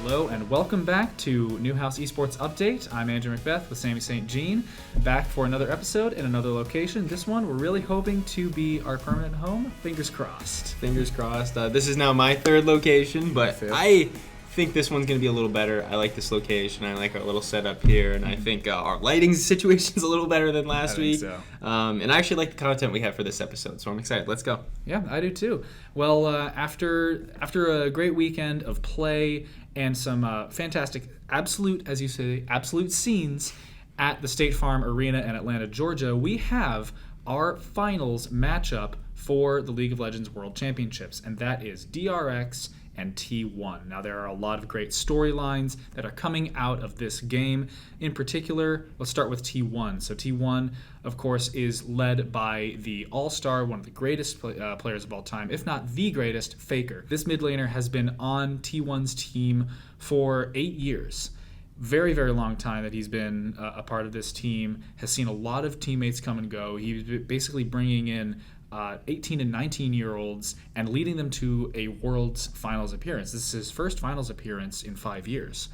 Hello and welcome back to Newhouse Esports Update. I'm Andrew Macbeth with Sammy St. Jean, back for another episode in another location. This one we're really hoping to be our permanent home. Fingers crossed. Fingers crossed. This is now my third location, but I think this one's going to be a little better. I like this location. I like our little setup here, and I think our lighting situation's a little better than last week. So. And I actually like the content we have for this episode, so I'm excited. Let's go. Yeah, I do too. Well, after a great weekend of play and some fantastic, as you say, absolute scenes at the State Farm Arena in Atlanta, Georgia, we have our finals matchup for the League of Legends World Championships, and that is DRX and T1. Now, there are a lot of great storylines that are coming out of this game. In particular, let's start with T1. So T1, of course, is led by the all-star, one of the greatest players of all time, if not the greatest, Faker. This mid laner has been on T1's team for 8 years. Very, very long time that he's been a part of this team, has seen a lot of teammates come and go. He's basically bringing in 18 and 19-year-olds and leading them to a World's Finals appearance. This is his first Finals appearance in 5 years.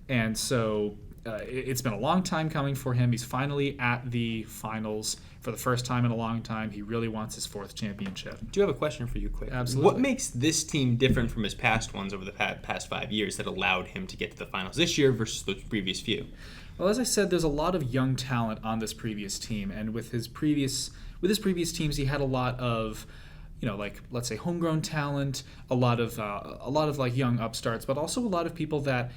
And so it's been a long time coming for him. He's finally at the finals for the first time in a long time. He really wants his 4th championship. Do you have a question for you quick? Absolutely. What makes this team different from his past ones over the past 5 years that allowed him to get to the finals this year versus the previous few? Well, as I said, there's a lot of young talent on this previous team, and with his previous teams, he had a lot of, like, let's say, homegrown talent, a lot of like young upstarts, but also a lot of people that,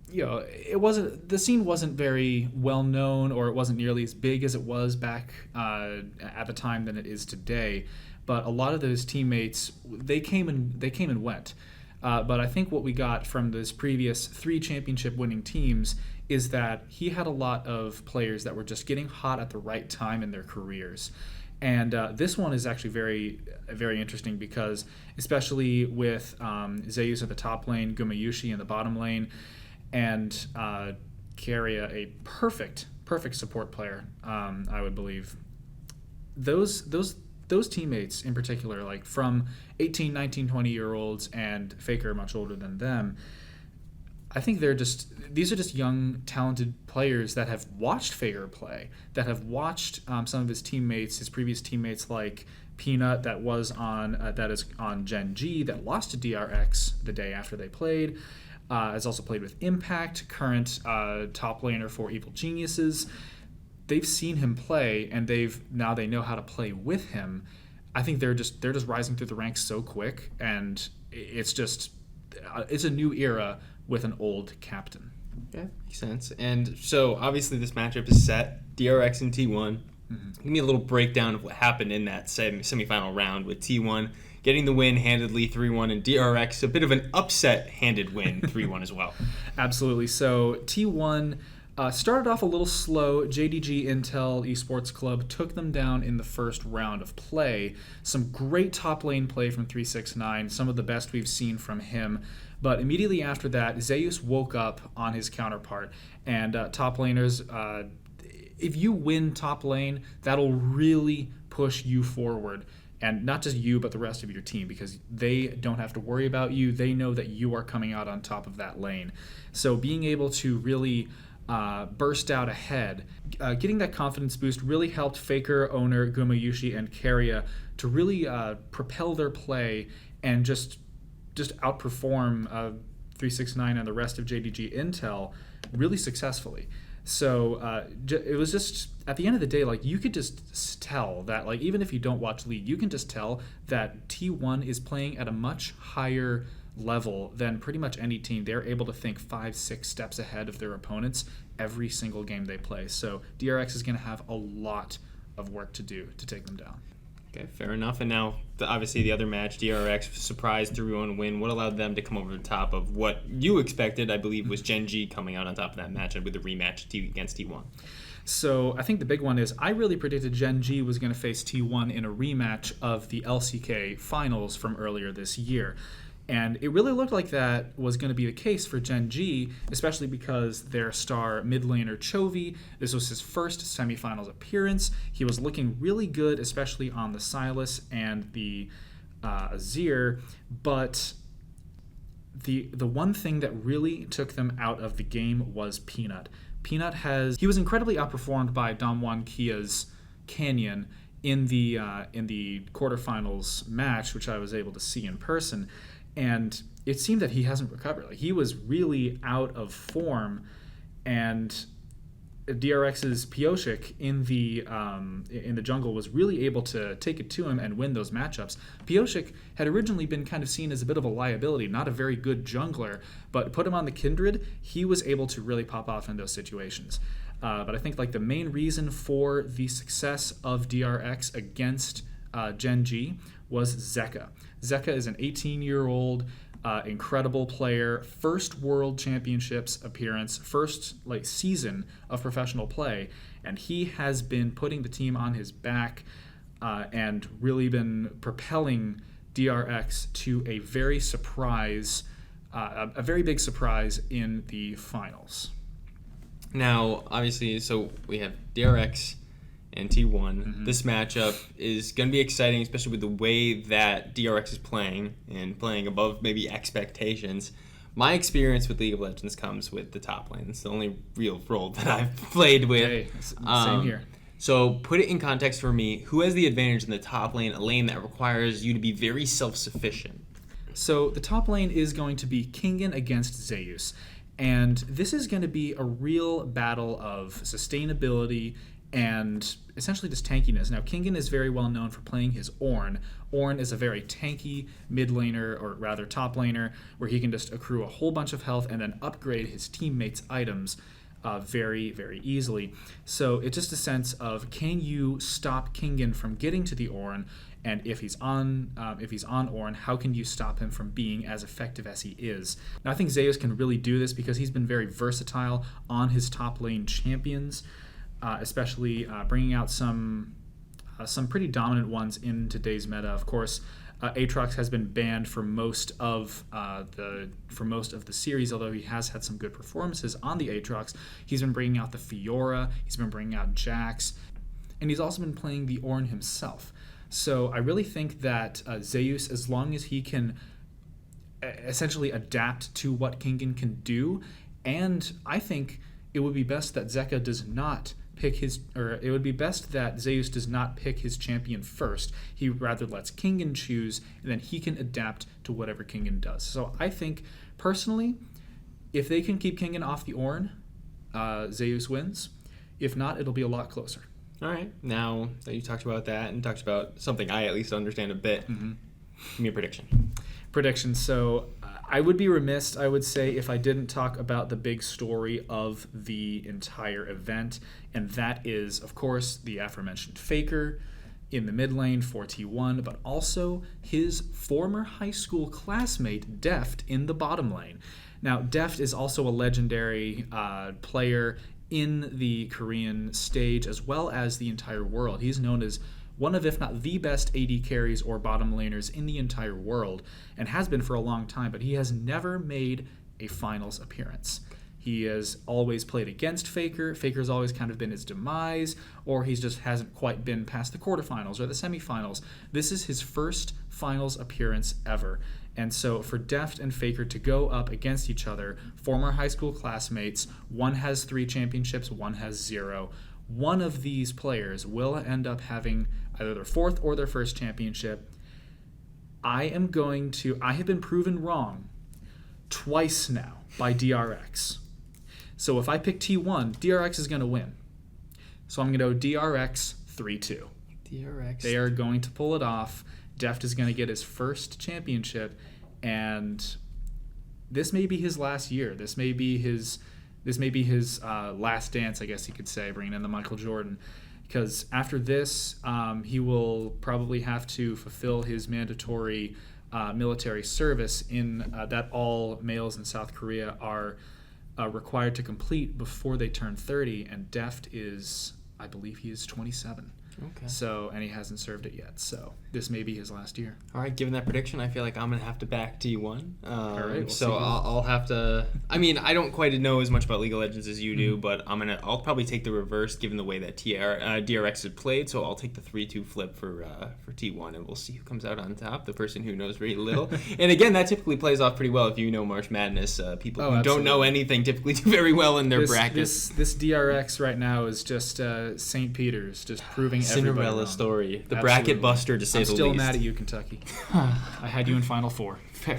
the scene wasn't very well known, or it wasn't nearly as big as it was back at the time than it is today. But a lot of those teammates, they came and went. But I think what we got from this previous 3 championship-winning teams is that he had a lot of players that were just getting hot at the right time in their careers. And this one is actually very, very interesting because, especially with Zeus at the top lane, Gumayushi in the bottom lane, and Keria, a perfect support player, I would believe. Those teammates in particular, like from 18, 19, 20-year-olds and Faker much older than them, I think these are just young, talented players that have watched Faker play, that have watched some of his teammates, his previous teammates like Peanut that is on Gen G, that lost to DRX the day after they played, has also played with Impact, current top laner for Evil Geniuses. They've seen him play, and they know how to play with him. I think they're just rising through the ranks so quick, and it's a new era with an old captain. Yeah, makes sense. And so obviously this matchup is set, DRX and T1. Mm-hmm. Give me a little breakdown of what happened in that semifinal round with T1 getting the win handedly 3-1, and DRX a bit of an upset-handed win 3-1 as well. Absolutely. So T1 started off a little slow. JDG Intel Esports Club took them down in the first round of play. Some great top lane play from 369, some of the best we've seen from him. But immediately after that, Zeus woke up on his counterpart. And top laners, if you win top lane, that'll really push you forward. And not just you, but the rest of your team, because they don't have to worry about you. They know that you are coming out on top of that lane. So being able to really burst out ahead, getting that confidence boost really helped Faker, Owner, Gumayushi, and Keria to really propel their play and just outperform 369 and the rest of JDG Intel really successfully. So it was just, at the end of the day, like, you could just tell that, like, even if you don't watch League, you can just tell that T1 is playing at a much higher level than pretty much any team. They're able to think 5-6 steps ahead of their opponents every single game they play. So DRX is going to have a lot of work to do to take them down. Okay, fair enough. And now, obviously, the other match, DRX, surprise 3-1 win. What allowed them to come over the top of what you expected, I believe, was Gen G coming out on top of that matchup with the rematch against T1? So I think the big one is I really predicted Gen G was going to face T1 in a rematch of the LCK finals from earlier this year. And it really looked like that was going to be the case for Gen G, especially because their star mid laner Chovy, this was his first semifinals appearance. He was looking really good, especially on the Sylas and the Azir, but the one thing that really took them out of the game was Peanut. He was incredibly outperformed by Damwon Kia's Canyon in the quarterfinals match, which I was able to see in person, and it seemed that he hasn't recovered. Like, he was really out of form, and DRX's Pioshik in the jungle was really able to take it to him and win those matchups. Pioshik had originally been kind of seen as a bit of a liability, not a very good jungler, but put him on the Kindred, he was able to really pop off in those situations. But I think like the main reason for the success of DRX against Gen G was Zeka. Zeka is an 18-year-old incredible player, first World Championships appearance, first season of professional play, and he has been putting the team on his back and really been propelling DRX to a very big surprise in the finals. Now, obviously, so we have DRX and T1. Mm-hmm. This matchup is going to be exciting, especially with the way that DRX is playing and playing above maybe expectations. My experience with League of Legends comes with the top lane. It's the only real role that I've played with. Hey, same here. So put it in context for me. Who has the advantage in the top lane, a lane that requires you to be very self-sufficient? So the top lane is going to be Kingen against Zeus. And this is going to be a real battle of sustainability and essentially just tankiness. Now, Kingen is very well known for playing his Ornn. Ornn is a very tanky mid laner, or rather top laner, where he can just accrue a whole bunch of health and then upgrade his teammates' items very, very easily. So it's just a sense of, can you stop Kingen from getting to the Ornn? And if he's on Ornn, how can you stop him from being as effective as he is? Now, I think Zeus can really do this because he's been very versatile on his top lane champions, especially bringing out some pretty dominant ones in today's meta. Of course, Aatrox has been banned for most of the series, although he has had some good performances on the Aatrox. He's been bringing out the Fiora, he's been bringing out Jax, and he's also been playing the Ornn himself. So I really think that Zeus, as long as he can essentially adapt to what Kingen can do, and I think it would be best that Zeka does not pick it would be best that Zeus does not pick his champion first. He rather lets Kingen choose, and then he can adapt to whatever Kingen does. So I think, personally, if they can keep Kingen off the Ornn, Zeus wins. If not, it'll be a lot closer. All right. Now that you talked about that and talked about something I at least understand a bit, give me a prediction. So I would be remiss, I would say, if I didn't talk about the big story of the entire event, and that is, of course, the aforementioned Faker in the mid lane for T1, but also his former high school classmate, Deft, in the bottom lane. Now, Deft is also a legendary player in the Korean stage as well as the entire world. He's known as one of, if not the best AD carries or bottom laners in the entire world, and has been for a long time, but he has never made a finals appearance. He has always played against Faker. Faker's always kind of been his demise, or he just hasn't quite been past the quarterfinals or the semifinals. This is his first finals appearance ever. And so for Deft and Faker to go up against each other, former high school classmates, one has 3 championships, one has 0. One of these players will end up having either their 4th or their 1st championship. I have been proven wrong twice now by DRX. So if I pick T1, DRX is going to win. So I'm going to go DRX 3-2. DRX. They are going to pull it off. Deft is going to get his 1st championship, and this may be his last year. This may be his last dance, I guess you could say, bringing in the Michael Jordan. Because after this, he will probably have to fulfill his mandatory military service that all males in South Korea are required to complete before they turn 30, and Deft is, I believe he is 27. Okay. So, and he hasn't served it yet. So this may be his last year. All right, given that prediction, I feel like I'm going to have to back T1. All right, we'll so I'll have to... I mean, I don't quite know as much about League of Legends as you do, but I'll probably take the reverse given the way that DRX has played, so I'll take the 3-2 flip for T1, and we'll see who comes out on top, the person who knows very little. And again, that typically plays off pretty well if you know March Madness. People who don't know anything typically do very well in their brackets. This DRX right now is just St. Peter's, just proving Cinderella wrong. Story. The bracket buster, to say the least. I'm still mad at you, Kentucky. I had you in Final Four. I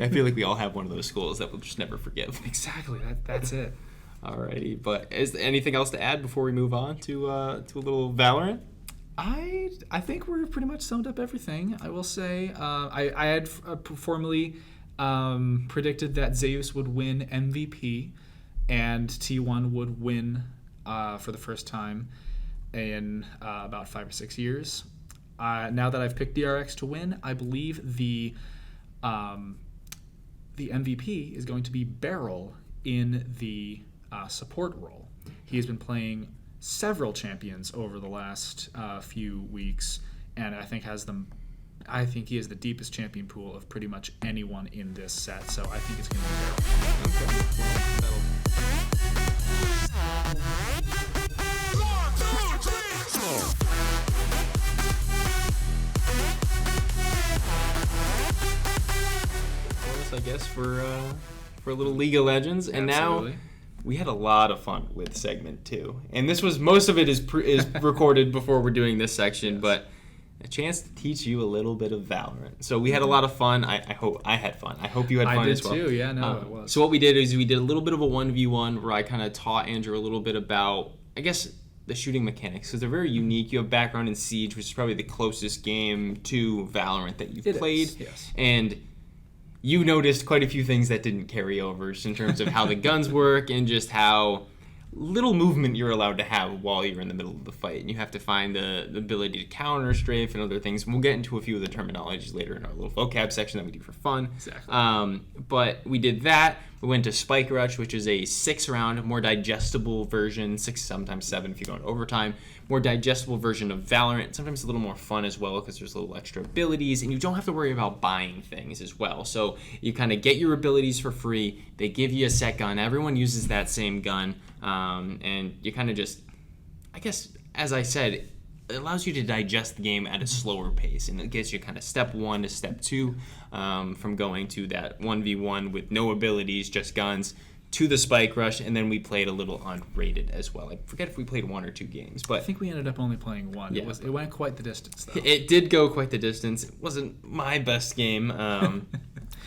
feel like we all have one of those schools that we'll just never forgive. Exactly. That's it. Alrighty, but is there anything else to add before we move on to a little Valorant? I think we're pretty much summed up everything. I will say I had formerly predicted that Zeus would win MVP and T1 would win for the first time in about 5 or 6 years. Now that I've picked DRX to win, I believe the MVP is going to be Beryl in the support role. He has been playing several champions over the last few weeks, and I think he has the deepest champion pool of pretty much anyone in this set. So I think it's going to be Beryl. I guess for a little League of Legends, and Absolutely. Now we had a lot of fun with segment 2, and this was most of it is recorded before we're doing this section, but a chance to teach you a little bit of Valorant. So we had a lot of fun. I hope I had fun. I hope you had fun as well. I did too. Yeah, no, it was. So what we did is we did a little bit of a 1v1 where I kind of taught Andrew a little bit about, I guess, the shooting mechanics, because they're very unique. You have background in Siege, which is probably the closest game to Valorant that you've played. Yes. And you noticed quite a few things that didn't carry over, just in terms of how the guns work and just how little movement you're allowed to have while you're in the middle of the fight. And you have to find the ability to counter, strafe, and other things. And we'll get into a few of the terminologies later in our little vocab section that we do for fun. Exactly. But we did that. We went to Spike Rush, which is a 6-round, more digestible version, 6, sometimes 7 if you go in overtime, more digestible version of Valorant. Sometimes a little more fun as well because there's little extra abilities, and you don't have to worry about buying things as well. So you kind of get your abilities for free. They give you a set gun. Everyone uses that same gun, and you kind of just, I guess, as I said, it allows you to digest the game at a slower pace, and it gets you kind of step 1 to step 2 from going to that 1v1 with no abilities, just guns, to the Spike Rush, and then we played a little unrated as well. I forget if we played 1 or 2 games, but I think we ended up only playing 1. Yeah. It went quite the distance, though. It did go quite the distance. It wasn't my best game,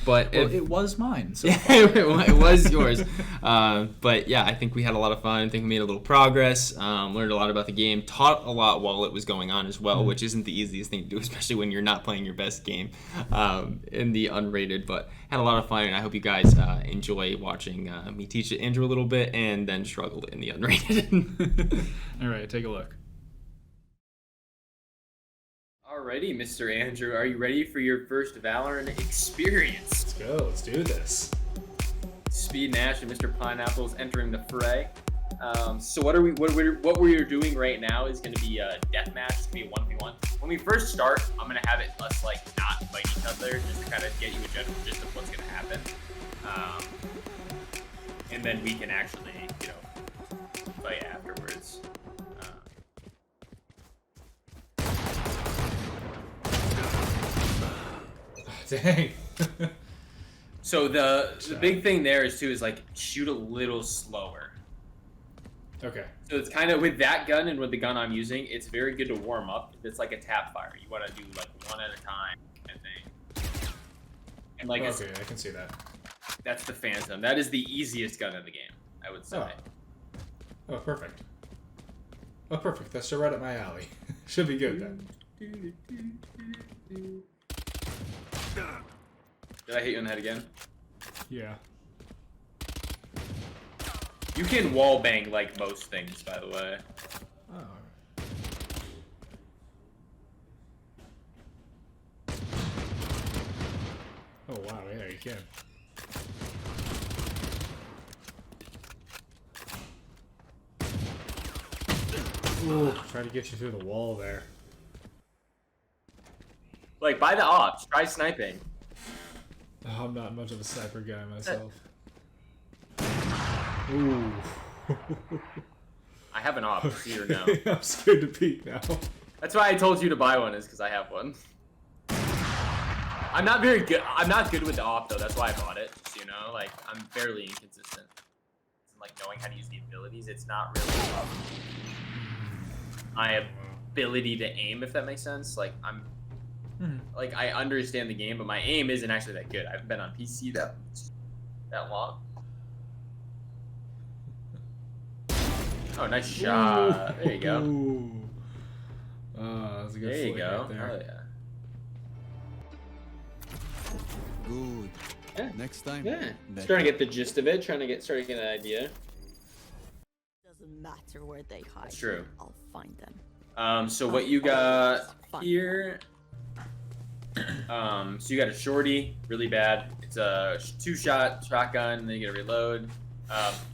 but it was mine. So it was yours. But yeah, I think we had a lot of fun. I think we made a little progress, learned a lot about the game, taught a lot while it was going on as well, which isn't the easiest thing to do, especially when you're not playing your best game in the unrated. But had a lot of fun, and I hope you guys enjoy watching me teach Andrew a little bit and then struggled in the unrated. All right, take a look. Alrighty, Mr. Andrew, are you ready for your first Valorant experience? Let's go. Let's do this. Speed Nash and Mr. Pineapple's entering the fray. So what we're doing right now is going to be a deathmatch. It's going to be a 1v1. When we first start, I'm going to have it us not fight each other, just to kind of get you a general gist of what's going to happen. And then we can actually, fight afterwards. Dang. So the big thing there is shoot a little slower. Okay. So it's kind of with that gun and with the gun I'm using, it's very good to warm up. It's like a tap fire. You want to do one at a time, I think. And okay, I can see that. That's the Phantom. That is the easiest gun in the game, I would say. Oh, perfect. Oh, perfect. That's right up my alley. Should be good then. Did I hit you in the head again? Yeah. You can wall bang like most things, by the way. Oh. Oh wow, yeah, you can. Ooh, try to get you through the wall there. Like, buy the ops. Try sniping. Oh, I'm not much of a sniper guy myself. Ooh. I have an op, see or no. I'm scared to peek now. That's why I told you to buy one, is because I have one. I'm not very good. I'm not good with the op though. That's why I bought it. So, you know, like I'm fairly inconsistent. It's like knowing how to use the abilities. It's not really my ability to aim, if that makes sense. Like like I understand the game, but my aim isn't actually that good. I haven't been on PC that long. Oh, nice shot. There you go. That's a good There you flick go. right there. Oh yeah. Good. Yeah. Next time. Yeah. Starting to get the gist of it. Starting to get an idea. Doesn't matter where they hide. That's true. I'll find them. So what you got here? So you got a shorty, really bad. It's a 2-shot shotgun, and then you get a reload.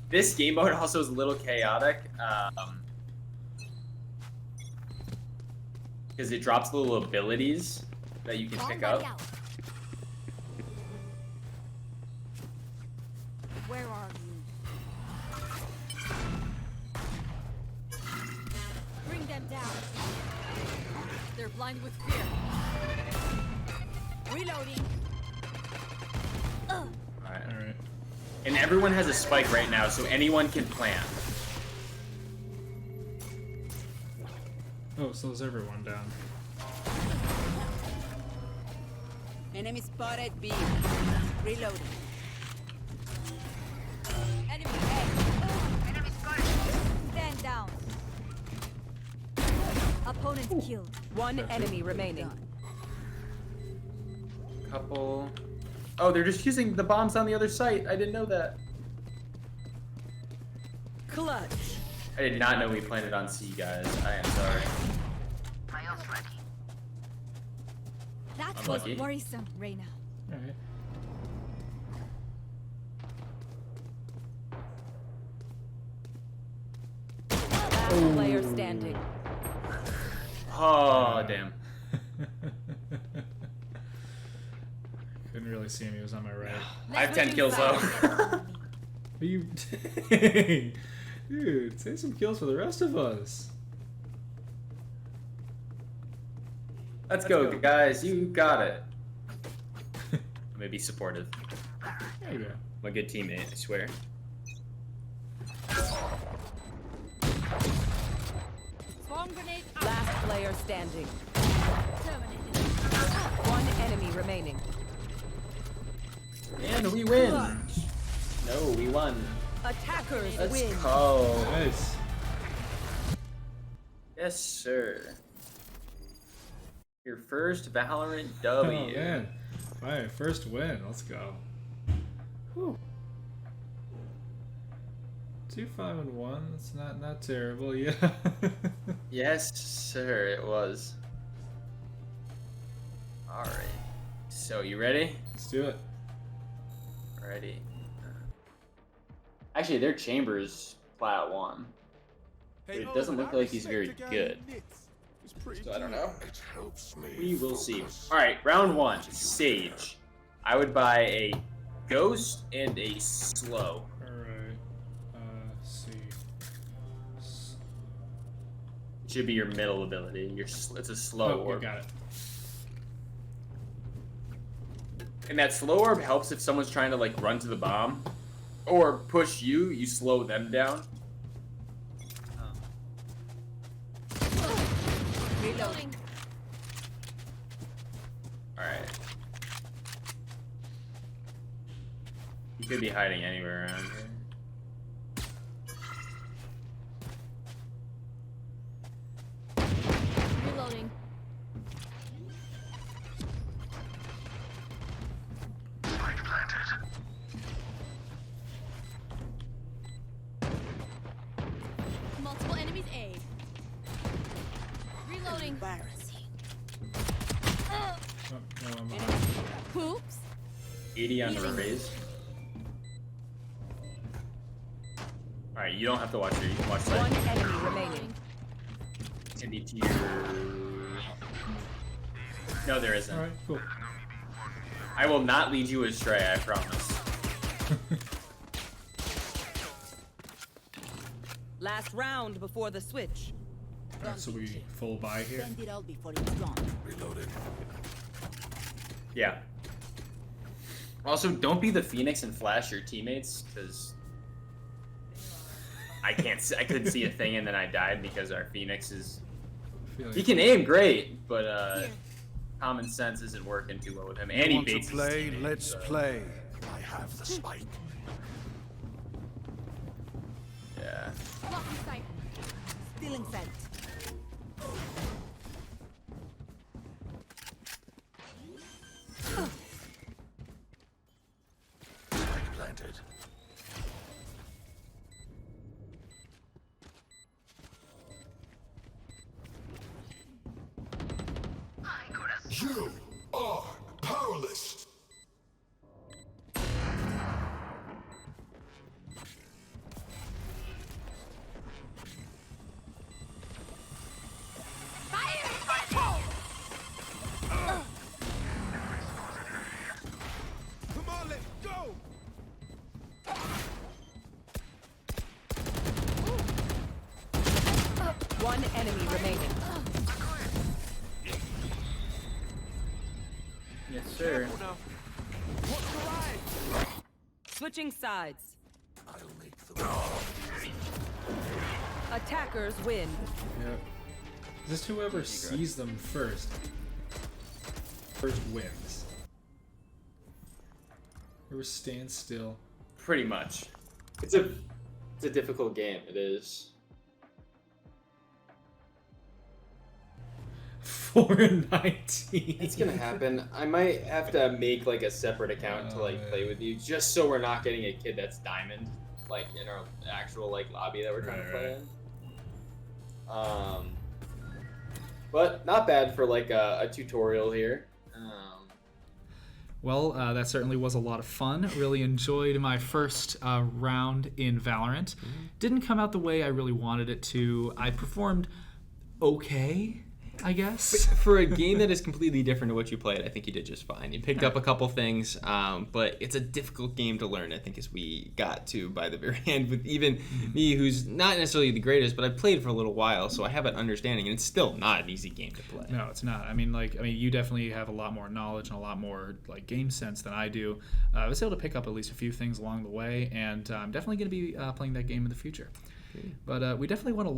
This game mode also is a little chaotic. Because it drops little abilities that you can pick up. Where are you? Bring them down. They're blind with fear. Reloading. Alright. And everyone has a spike right now, so anyone can plant. Oh, so is everyone down? Enemy spotted B. Reloading. Enemy A. Enemy spotted. Stand down. Opponent killed. One enemy remaining. Couple. Oh, they're just using the bombs on the other site. I didn't know that. Clutch. I did not know we planted on C, guys. I am sorry. That was Unlucky. worrisome, Reyna. Alright. Last player standing. Oh, damn. Couldn't really see him, he was on my right. I have 10 kills though. Are you dude, save some kills for the rest of us. Let's go, guys. You got it. I'm gonna be supportive. There you go. I'm a good teammate, I swear. Bomb grenade out. Last player standing. Terminated. One enemy remaining. And we win. No, we won. Attackers Let's win. go. Nice. Yes, sir. Your first Valorant W. Oh man. Alright, first win. Let's go. Whew. 2-5-1. That's not terrible, yeah. Yes, sir, it was. Alright. So, you ready? Let's do it. Ready. Actually, their chamber's plat 1. But it doesn't look like he's very good. So I don't know. We will see. Alright, round 1. Sage. I would buy a Ghost and a Slow. Alright. See. Should be your middle ability. It's a slow Oh, orb. you got it. And that slow orb helps if someone's trying to like run to the bomb or push you, you slow them down. Reloading. Alright. He could be hiding anywhere around here. Reloading. Multiple enemies A. Reloading. Embarrassing. Oh, no, I'm behind. Hoops. 80 on the raise. Alright, you don't have to watch it. You can watch One that. enemy remaining. Cindy to your... No, there isn't. All right, cool. I will not lead you astray, I promise. Last round before the switch. All right, so we full buy here. Send it out before it's gone. Reloading. Yeah. Also, don't be the Phoenix and flash your teammates, because I couldn't see a thing and then I died because our Phoenix is... I feel like He can aim great, but common sense isn't working too well with him. And he Want to baits his play? teammates, Let's so, play. I have the spike. Yeah. Still in sight. Spike planted. You are powerless. Come on, let's go. One enemy remaining. Yes, sir. Switching sides. I'll make the Attackers win. Yep. Just whoever sees them first wins. Whoever stands still. Pretty much. It's a difficult game. It is. 419. It's gonna happen. I might have to make like a separate account to like play with you, just so we're not getting a kid that's diamond, like in our actual like lobby that we're trying to play in. But not bad for like a tutorial here. Well, that certainly was a lot of fun. Really enjoyed my first round in Valorant. Didn't come out the way I really wanted it to. I performed okay, I guess. For a game that is completely different to what you played, I think you did just fine. You picked up a couple things, but it's a difficult game to learn, I think, as we got to by the very end. With even me, who's not necessarily the greatest, but I've played for a little while, so I have an understanding, and it's still not an easy game to play. No, it's not. I mean, you definitely have a lot more knowledge and a lot more like game sense than I do. I was able to pick up at least a few things along the way, and I'm definitely going to be playing that game in the future. But we definitely went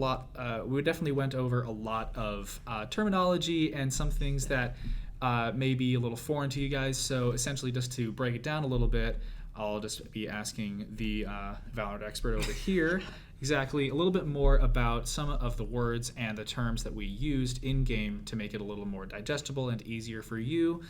over a lot of terminology and some things that may be a little foreign to you guys. So essentially, just to break it down a little bit, I'll just be asking the Valorant expert over here exactly a little bit more about some of the words and the terms that we used in game to make it a little more digestible and easier for you.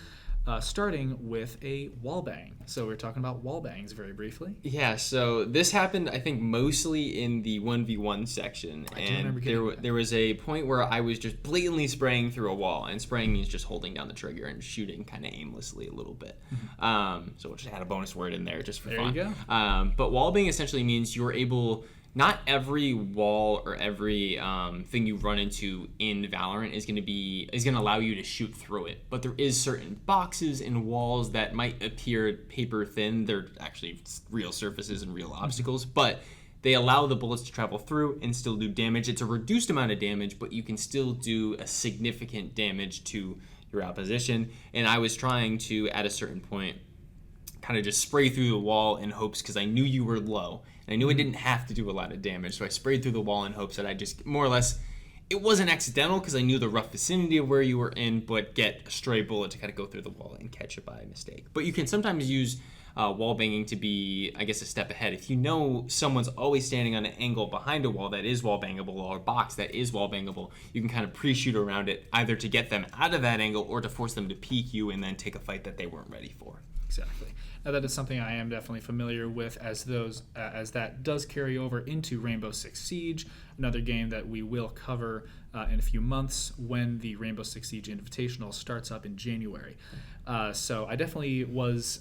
Starting with a wallbang. So we're talking about wallbangs very briefly. Yeah, so this happened, I think, mostly in the 1v1 section. And there was a point where I was just blatantly spraying through a wall. And spraying means just holding down the trigger and shooting kind of aimlessly a little bit. So we'll just add a bonus word in there just for fun. There you go. But wallbang essentially means you're able... Not every wall or every thing you run into in Valorant is going to allow you to shoot through it. But there is certain boxes and walls that might appear paper thin. They're actually real surfaces and real obstacles, but they allow the bullets to travel through and still do damage. It's a reduced amount of damage, but you can still do a significant damage to your opposition. And I was trying to, at a certain point, kind of just spray through the wall in hopes, because I knew you were low. And I knew I didn't have to do a lot of damage, so I sprayed through the wall in hopes that I just, more or less, it wasn't accidental because I knew the rough vicinity of where you were in, but get a stray bullet to kind of go through the wall and catch it by mistake. But you can sometimes use wall banging to be, I guess, a step ahead. If you know someone's always standing on an angle behind a wall that is wall bangable or a box that is wall bangable, you can kind of pre-shoot around it, either to get them out of that angle or to force them to peek you and then take a fight that they weren't ready for. Exactly. Now that is something I am definitely familiar with, as that does carry over into Rainbow Six Siege, another game that we will cover in a few months when the Rainbow Six Siege Invitational starts up in January. So I definitely was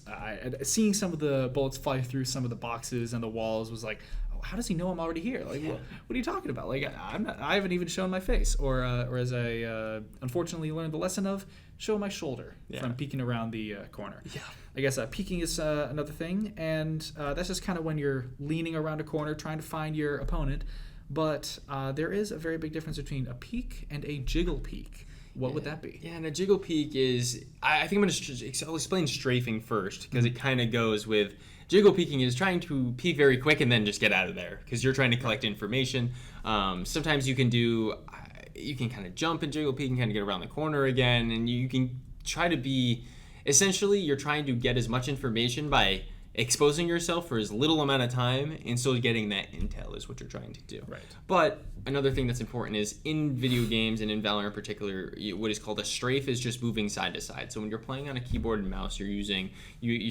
seeing some of the bullets fly through some of the boxes and the walls was like, oh, how does he know I'm already here? Like, what are you talking about? Like, I haven't even shown my face, or as I unfortunately learned the lesson of, show my shoulder from peeking around the corner. Yeah, I guess peeking is another thing, and that's just kind of when you're leaning around a corner trying to find your opponent. But there is a very big difference between a peek and a jiggle peek. What would that be? Yeah, and a jiggle peek is, I think I'll explain strafing first, because it kind of goes with, jiggle peeking is trying to peek very quick and then just get out of there, because you're trying to collect information. Sometimes you can kind of jump and jiggle peek and kind of get around the corner again, and you can try to be, essentially you're trying to get as much information by exposing yourself for as little amount of time and still getting that intel is what you're trying to do. Right. But another thing that's important is in video games and in Valorant in particular, what is called a strafe is just moving side to side. So when you're playing on a keyboard and mouse, you're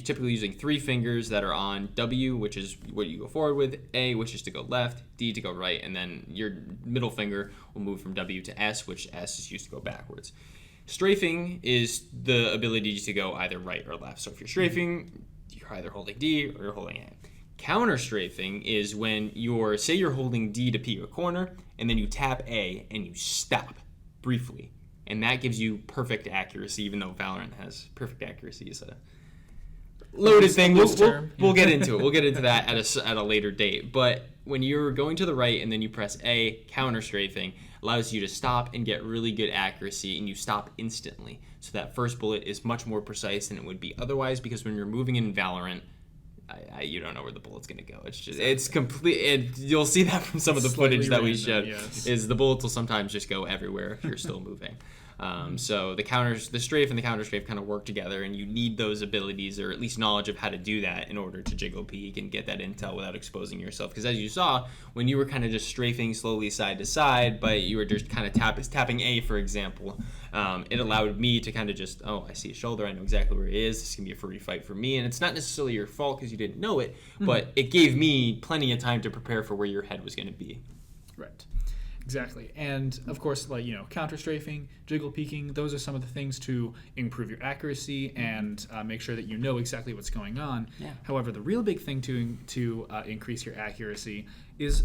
typically using 3 fingers that are on W, which is what you go forward with, A, which is to go left, D to go right, and then your middle finger will move from W to S, which S is used to go backwards. Strafing is the ability to go either right or left. So if you're strafing, you're either holding D or you're holding A. Counter strafing is when you're holding D to peek a corner, and then you tap A and you stop briefly. And that gives you perfect accuracy, even though Valorant has perfect accuracy is a loaded thing. We'll get into it. We'll get into that at a later date. But when you're going to the right and then you press A, counter strafing allows you to stop and get really good accuracy, and you stop instantly. So that first bullet is much more precise than it would be otherwise, because when you're moving in Valorant, you don't know where the bullet's going to go. It's complete. You'll see that from some of the footage that we showed. Yes. Is the bullets will sometimes just go everywhere if you're still moving. So the strafe and the counter strafe kind of work together, and you need those abilities, or at least knowledge of how to do that, in order to jiggle peek and get that intel without exposing yourself. Because as you saw, when you were kind of just strafing slowly side to side, but you were just kind of tapping A, for example, it allowed me to kind of just, I see a shoulder, I know exactly where it is, this can be a free fight for me, and it's not necessarily your fault because you didn't know it, but it gave me plenty of time to prepare for where your head was going to be. Right. Exactly. And of course, counter strafing, jiggle peeking, those are some of the things to improve your accuracy and make sure that you know exactly what's going on. Yeah. However, the real big thing to increase your accuracy is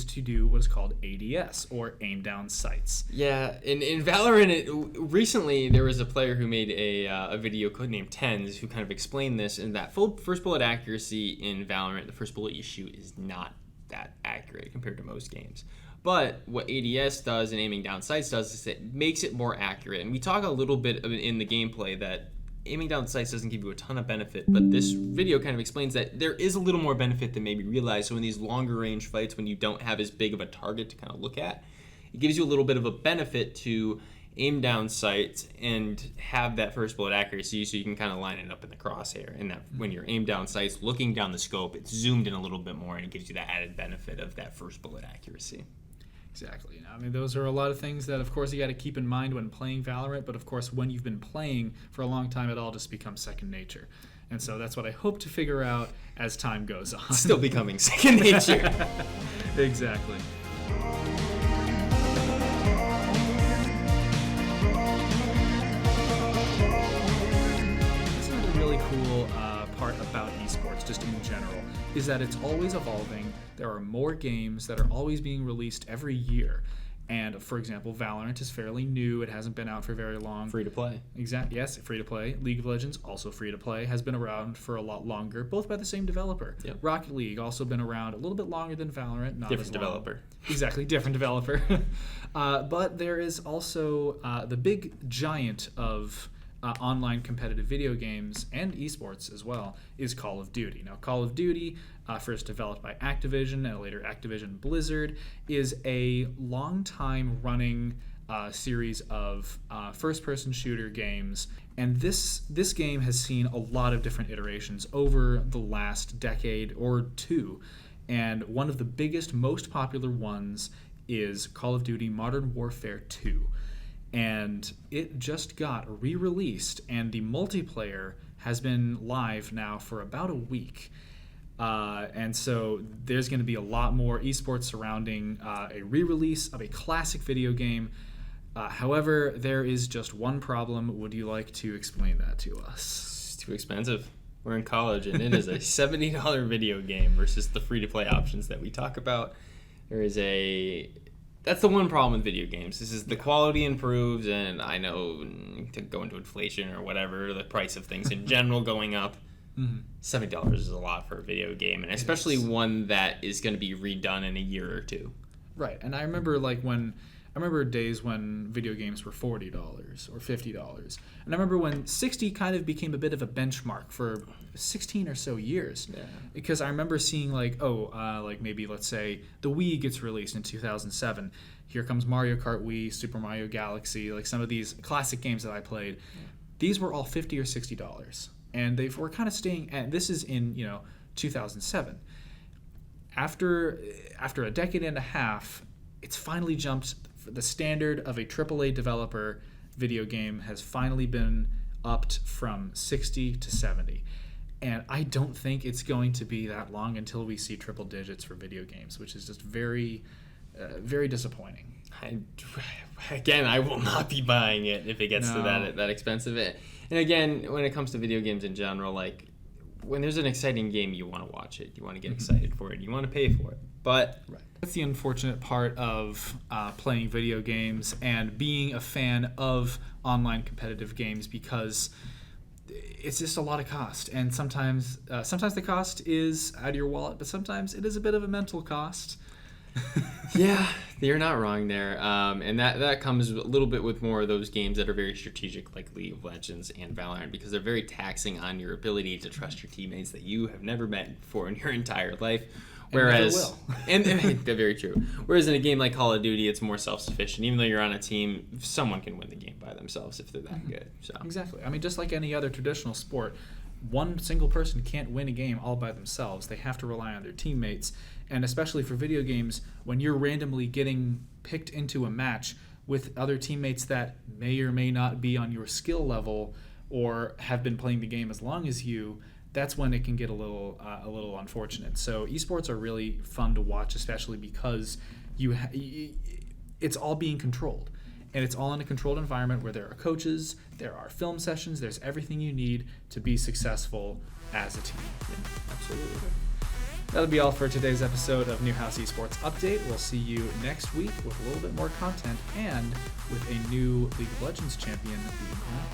to do what is called ADS, or aim down sights. Yeah, in Valorant, recently there was a player who made a video codenamed Tens who kind of explained this, and that full first bullet accuracy in Valorant, the first bullet you shoot, is not that accurate compared to most games. But what ADS does and aiming down sights does is it makes it more accurate. And we talk a little bit in the gameplay that aiming down sights doesn't give you a ton of benefit, but this video kind of explains that there is a little more benefit than maybe realized. So in these longer range fights, when you don't have as big of a target to kind of look at, it gives you a little bit of a benefit to aim down sights and have that first bullet accuracy, so you can kind of line it up in the crosshair. And that when you're aim down sights, looking down the scope, it's zoomed in a little bit more, and it gives you that added benefit of that first bullet accuracy. Exactly. I mean, those are a lot of things that, of course, you got to keep in mind when playing Valorant, but of course, when you've been playing for a long time, it all just becomes second nature. And so that's what I hope to figure out as time goes on. Still becoming second nature. Exactly. This is another really cool part about esports, just in general, is that it's always evolving. There are more games that are always being released every year. And for example, Valorant is fairly new. It hasn't been out for very long. Free to play. Yes, free to play. League of Legends, also free to play, has been around for a lot longer, both by the same developer. Yep. Rocket League, also been around a little bit longer than Valorant. Not Different as long. developer. Exactly, different developer. But there is also the big giant of online competitive video games and esports as well is Call of Duty. Now, Call of Duty, first developed by Activision and later Activision Blizzard, is a long-time running series of first-person shooter games, and this game has seen a lot of different iterations over the last decade or two. And one of the biggest, most popular ones is Call of Duty Modern Warfare 2. And it just got re-released, and the multiplayer has been live now for about a week. And so there's going to be a lot more esports surrounding a re-release of a classic video game. However, there is just one problem. Would you like to explain that to us? It's too expensive. we're in college, and it is a $70 video game versus the free-to-play options that we talk about. That's the one problem with video games. This is the quality improves, and I know to go into inflation or whatever, the price of things in general going up. $70 is a lot for a video game, and especially one that is going to be redone in a year or two. Right, and I remember days when video games were $40 or $50, and I remember when 60 kind of became a bit of a benchmark for 16 or so years. Yeah. Because I remember seeing maybe let's say the Wii gets released in 2007. Here comes Mario Kart Wii, Super Mario Galaxy, like some of these classic games that I played. These were all $50 or $60, and they were kind of staying. And this is in 2007. After a decade and a half, it's finally jumped. The standard of a AAA developer video game has finally been upped from 60 to 70. And I don't think it's going to be that long until we see triple digits for video games, which is just very, very disappointing. I will not be buying it if it gets to that expensive. And again, when it comes to video games in general, like when there's an exciting game, you want to watch it. You want to get excited for it. You want to pay for it. But that's the unfortunate part of playing video games and being a fan of online competitive games, because it's just a lot of cost. And sometimes the cost is out of your wallet, but sometimes it is a bit of a mental cost. Yeah, you're not wrong there. And that comes a little bit with more of those games that are very strategic, like League of Legends and Valorant, because they're very taxing on your ability to trust your teammates that you have never met before in your entire life. Whereas, and very true. Whereas in a game like Call of Duty, it's more self-sufficient. Even though you're on a team, someone can win the game by themselves if they're that good. So exactly. I mean, just like any other traditional sport, one single person can't win a game all by themselves. They have to rely on their teammates. And especially for video games, when you're randomly getting picked into a match with other teammates that may or may not be on your skill level or have been playing the game as long as you, that's when it can get a little unfortunate. So esports are really fun to watch, especially because it's all being controlled. And it's all in a controlled environment where there are coaches, there are film sessions, there's everything you need to be successful as a team. Yeah, absolutely. That'll be all for today's episode of Newhouse Esports Update. We'll see you next week with a little bit more content and with a new League of Legends champion being crowned.